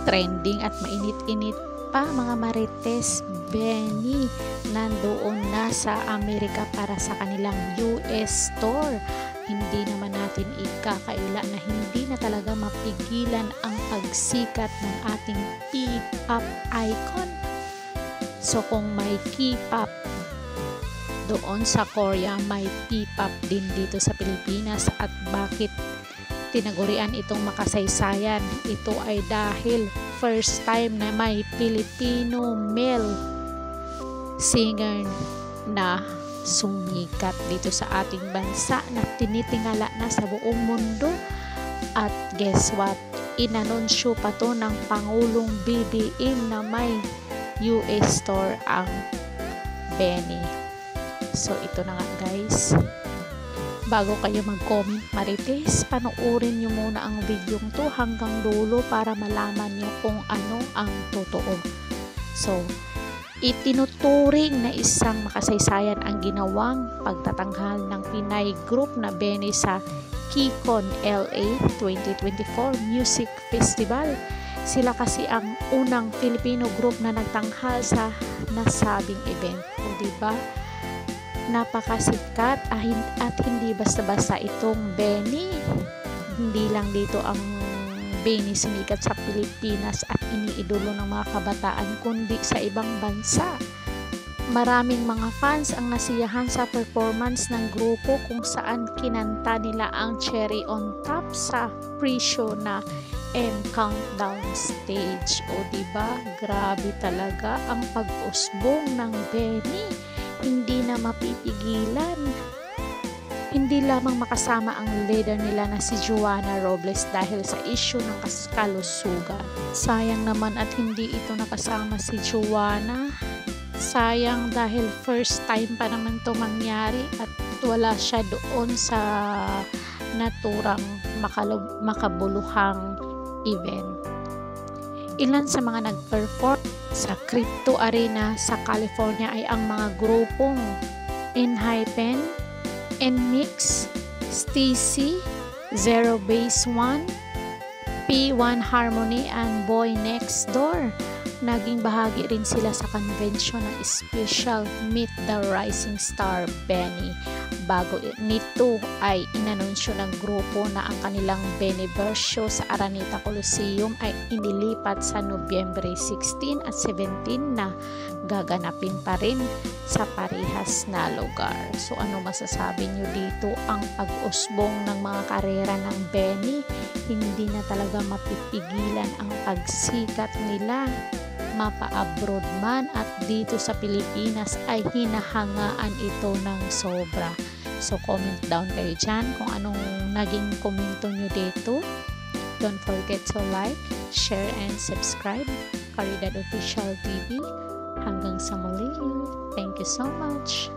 trending at mainit-init pa mga marites. Benny nandoon na sa Amerika para sa kanilang US tour. Hindi naman natin ikakaila na hindi na talaga mapigilan ang pagsikat ng ating P-pop icon. So kung may K-pop doon sa Korea, may P-pop din dito sa Pilipinas. At bakit tinagurian itong makasaysayan? Ito ay dahil first time na may Filipino male singer na sumikat dito sa ating bansa, na tinitingala na sa buong mundo. At guess what? Inanunsyo pa to ng Pangulong BBM na may US tour ang Benny. So ito na nga guys, bago kayo mag-comment marites, panoorin nyo muna ang video to hanggang dulo para malaman nyo kung ano ang totoo. So itinuturing na isang makasaysayan ang ginawang pagtatanghal ng Pinay group na Benny sa KCON LA 2024 Music Festival. Sila kasi ang unang Filipino group na nagtanghal sa nasabing event. O diba? Napakasikat at hindi basta-basta itong Benny. Hindi lang dito ang Benny sumikat sa Pilipinas at iniidolo ng mga kabataan, kundi sa ibang bansa. Maraming mga fans ang nasiyahan sa performance ng grupo kung saan kinanta nila ang Cherry on Top sa pre-show na M Countdown stage. O diba? Grabe talaga ang pag-usbong ng Benny. Hindi na mapipigilan. Hindi lamang makasama ang leader nila na si Joanna Robles dahil sa issue ng kalusugan. Sayang naman at hindi ito nakasama si Joanna. Sayang dahil first time pa naman ito mangyari at wala siya doon sa naturang makabuluhang event. Ilan sa mga nag-perform sa Crypto Arena sa California ay ang mga grupong Enhypen, Nmix, Stacy, Zero Base 1, P1 Harmony, and Boy Next Door. Naging bahagi rin sila sa convention ng special Meet the Rising Star Benny. Bago nito ay inanunsyo ng grupo na ang kanilang Bennyverse sa Araneta Coliseum ay inilipat sa Nobyembre 16 at 17 na gaganapin pa rin sa parehas na lugar. So ano masasabi nyo dito? Ang pag-usbong ng mga karera ng Benny, hindi na talaga mapipigilan ang pagsikat nila. Mapa-abroad man at dito sa Pilipinas ay hinahangaan ito ng sobra. So comment down kayo dyan kung anong naging komento nyo dito. Don't forget to like, share, and subscribe. Caridad Official TV. Hanggang sa muli. Thank you so much.